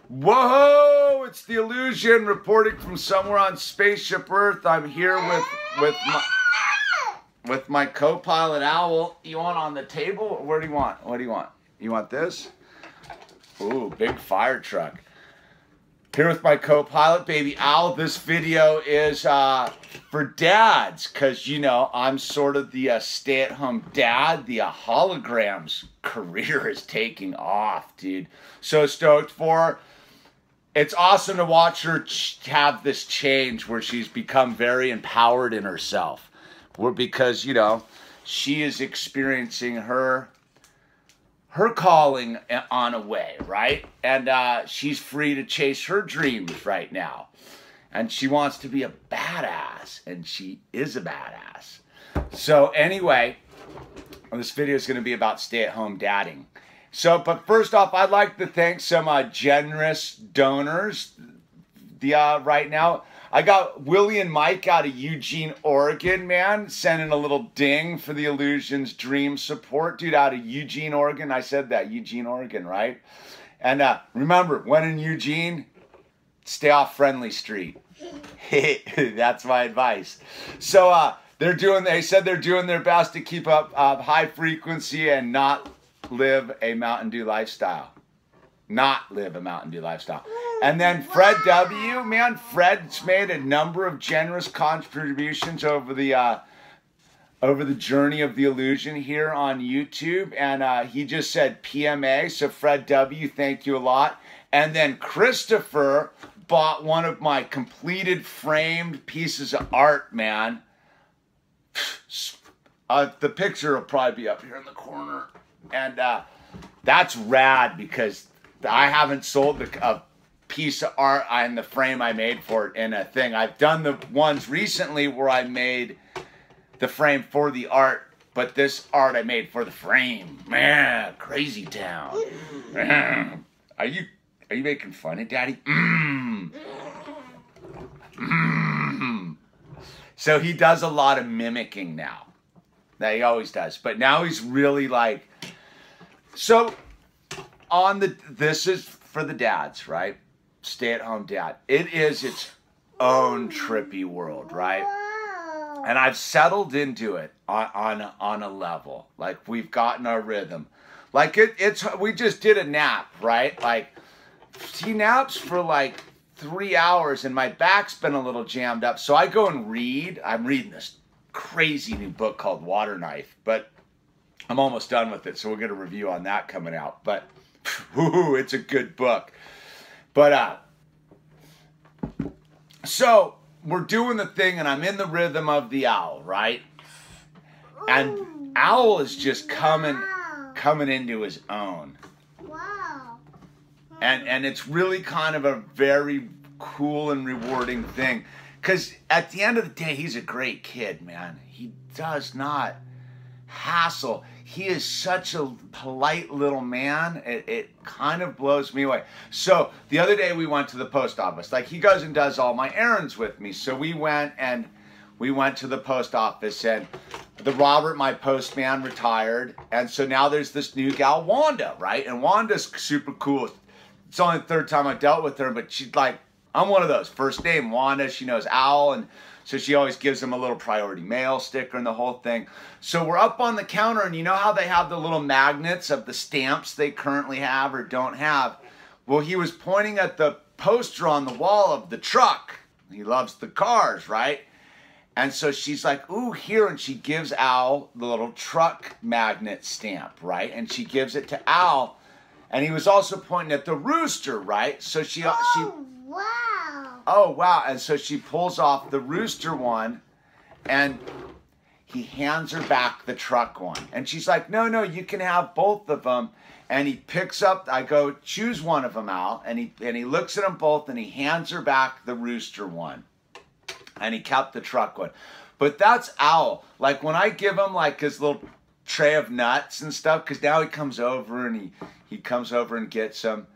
Whoa! It's the Illusion reporting from somewhere on Spaceship Earth. I'm here with my co-pilot Owl. You want on the table? What do you want? What do you want? You want this? Ooh, big fire truck. Here with my co-pilot, baby Owl. This video is for dads, because, you know, I'm sort of the stay-at-home dad. The holograms career is taking off, dude. So stoked for her. It's awesome to watch her have this change where she's become very empowered in herself. Because, you know, she is experiencing her calling on a way, right? And she's free to chase her dreams right now. And she wants to be a badass, and she is a badass. So anyway, this video is going to be about stay-at-home dadding. So, but first off, I'd like to thank some generous donors. Right now, I got Willie and Mike out of Eugene, Oregon, man, sending a little ding for the Illusion's dream support. Dude, out of Eugene, Oregon. I said that, Eugene, Oregon, right? And remember, when in Eugene, stay off Friendly Street. That's my advice. So they said they're doing their best to keep up high frequency and not live a Mountain Dew lifestyle. And then Fred W, man, Fred's made a number of generous contributions over the journey of the Illusion here on YouTube, and he just said PMA. So Fred W, thank you a lot. And then Christopher bought one of my completed framed pieces of art, man. The picture will probably be up here in the corner, and that's rad because I haven't sold a piece of art in the frame I made for it in a thing. I've done the ones recently where I made the frame for the art, but this art I made for the frame. Man, crazy town. Man. Are you making fun of Daddy? So he does a lot of mimicking now. That he always does. But now he's really like, so this is for the dads, right? Stay-at-home dad. It is its own trippy world, right? And I've settled into it on a level. Like, we've gotten our rhythm. Like, we just did a nap, right? Like, he naps for like 3 hours and my back's been a little jammed up. So I go and read. I'm reading this crazy new book called Water Knife, but I'm almost done with it. So we'll get a review on that coming out. But ooh, it's a good book. But so we're doing the thing and I'm in the rhythm of the owl, right? And Owl is just coming into his own. Wow. And it's really kind of a very cool and rewarding thing. Because at the end of the day, he's a great kid, man. He does not hassle. He is such a polite little man. It kind of blows me away. So the other day we went to the post office. Like, he goes and does all my errands with me. So we went to the post office, and Robert, my postman, retired. And so now there's this new gal, Wanda, right? And Wanda's super cool. It's only the third time I dealt with her, but she's like, I'm one of those. First name, Wanda. She knows Owl, and so she always gives him a little priority mail sticker and the whole thing. So we're up on the counter, and you know how they have the little magnets of the stamps they currently have or don't have? Well, he was pointing at the poster on the wall of the truck. He loves the cars, right? And so she's like, ooh, here. And she gives Owl the little truck magnet stamp, right? And she gives it to Owl. And he was also pointing at the rooster, right? So wow. Oh, wow. And so she pulls off the rooster one, and he hands her back the truck one. And she's like, no, you can have both of them. And he picks up, I go, choose one of them, Al. And he looks at them both, and he hands her back the rooster one. And he kept the truck one. But that's Owl. Like, when I give him, like, his little tray of nuts and stuff, because now he comes over, and he comes over and gets them.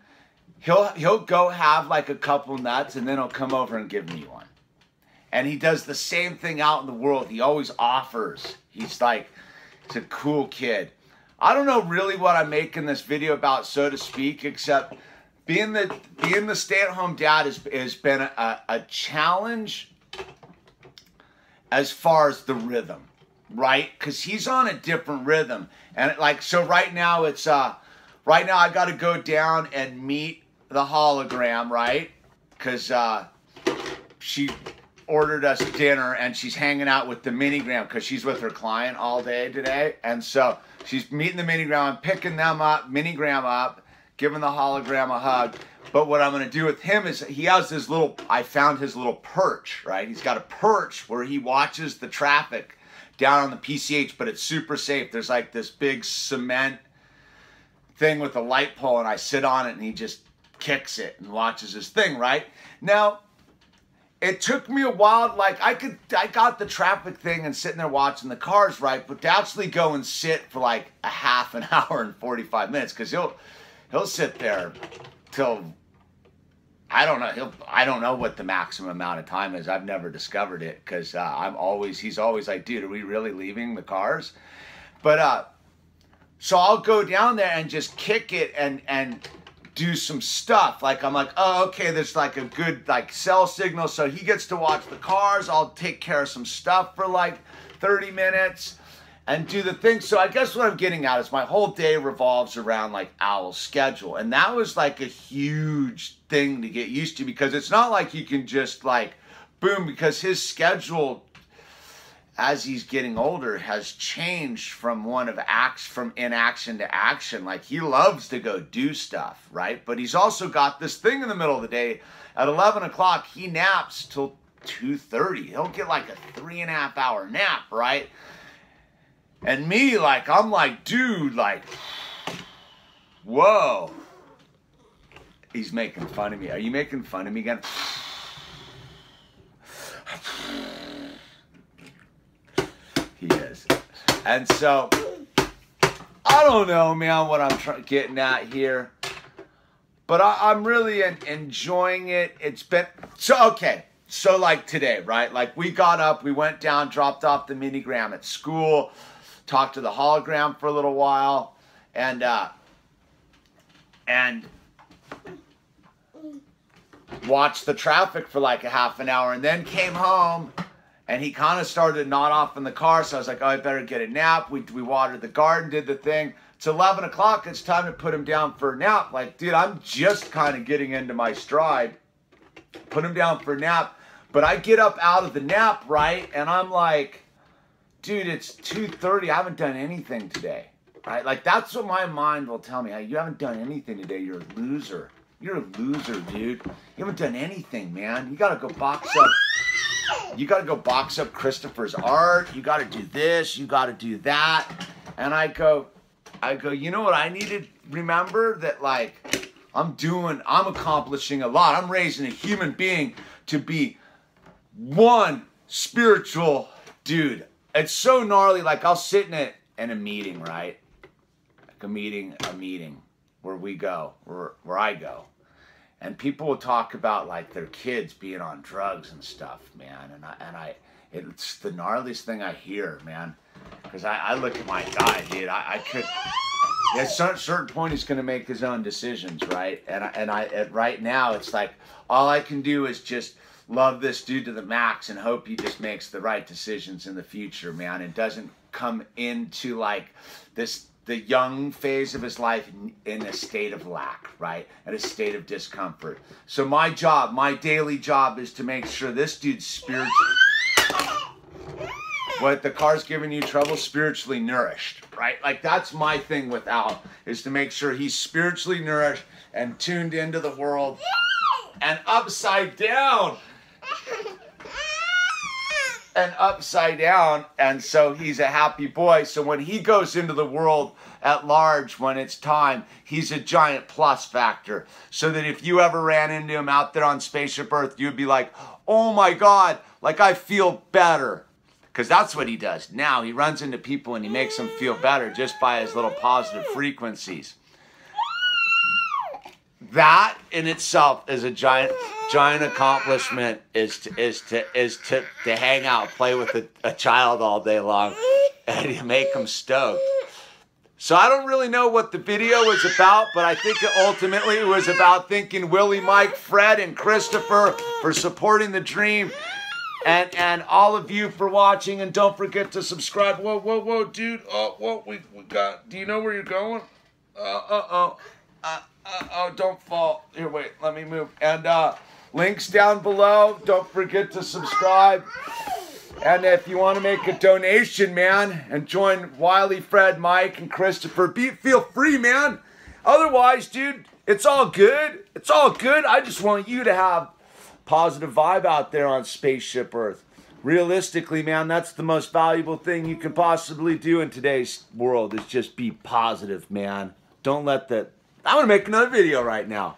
He'll go have like a couple nuts, and then he'll come over and give me one. And he does the same thing out in the world. He always offers. He's a cool kid. I don't know really what I'm making this video about, so to speak, except being the stay-at-home dad has been a challenge as far as the rhythm, right? Because he's on a different rhythm, and like so right now it's right now I got to go down and meet the hologram, right? Because she ordered us dinner and she's hanging out with the minigram because she's with her client all day today, and so she's meeting the minigram. I'm picking them up, minigram up, giving the hologram a hug. But what I'm going to do with him is he has this little, I found his little perch, right? He's got a perch where he watches the traffic down on the PCH, but it's super safe. There's like this big cement thing with a light pole, and I sit on it and he just kicks it and watches his thing, right? Now, it took me a while, like I got the traffic thing and sitting there watching the cars, right? But to actually go and sit for like a half an hour and 45 minutes, because he'll sit there till, I don't know what the maximum amount of time is. I've never discovered it, because he's always like, dude, are we really leaving the cars? But so I'll go down there and just kick it and do some stuff. Like I'm like, oh, okay, there's like a good like cell signal, so he gets to watch the cars. I'll take care of some stuff for like 30 minutes and do the thing. So I guess what I'm getting at is my whole day revolves around like Owl's schedule, and that was like a huge thing to get used to, because it's not like you can just like boom, because his schedule as he's getting older has changed from from inaction to action. Like he loves to go do stuff, right? But he's also got this thing in the middle of the day. At 11 o'clock, he naps till 2:30. He'll get like a 3.5 hour nap, right? And me, like, I'm like, dude, like, whoa. He's making fun of me. Are you making fun of me again? He is. And so, I don't know, man, what I'm getting at here. But I'm really enjoying it. It's been, so, okay. So, like today, right? Like, we got up, we went down, dropped off the minigram at school, talked to the hologram for a little while, and watched the traffic for like a half an hour, and then came home. And he kind of started to nod off in the car, so I was like, oh, I better get a nap. We watered the garden, did the thing. It's 11 o'clock, it's time to put him down for a nap. Like, dude, I'm just kind of getting into my stride. Put him down for a nap. But I get up out of the nap, right? And I'm like, dude, it's 2:30, I haven't done anything today. Right? Like, that's what my mind will tell me. Hey, you haven't done anything today, you're a loser. You're a loser, dude. You haven't done anything, man. You got to go box up. You got to go box up Christopher's art. You got to do this. You got to do that. And I go, you know what I need to remember? That like, I'm accomplishing a lot. I'm raising a human being to be one spiritual dude. It's so gnarly. Like I'll sit in a meeting, right? Like a meeting where we go, where I go. And people will talk about like their kids being on drugs and stuff, man. And it's the gnarliest thing I hear, man. Because I look at my guy, dude. I could. At a certain point, he's gonna make his own decisions, right? And right now, it's like all I can do is just love this dude to the max and hope he just makes the right decisions in the future, man. And doesn't come into like the young phase of his life in a state of lack, right? At a state of discomfort. So my daily job is to make sure this dude's spiritually, what the car's giving you trouble, spiritually nourished, right? Like that's my thing with Al, is to make sure he's spiritually nourished and tuned into the world and upside down. And so he's a happy boy. So when he goes into the world at large, when it's time, he's a giant plus factor. So that if you ever ran into him out there on Spaceship Earth, you'd be like, oh my God, like I feel better. Because that's what he does now. He runs into people and he makes them feel better just by his little positive frequencies. That in itself is a giant accomplishment, is to hang out, play with a child all day long, and you make them stoked. So I don't really know what the video was about, but I think ultimately it was about thanking Willie, Mike, Fred, and Christopher for supporting the dream. And all of you for watching, and don't forget to subscribe. Whoa, dude. Oh, whoa, we got, do you know where you're going? Oh, don't fall. Here, wait, let me move. And links down below. Don't forget to subscribe. And if you want to make a donation, man, and join Wiley, Fred, Mike, and Christopher, feel free, man. Otherwise, dude, it's all good. It's all good. I just want you to have positive vibe out there on Spaceship Earth. Realistically, man, that's the most valuable thing you can possibly do in today's world is just be positive, man. Don't let that... I'm going to make another video right now.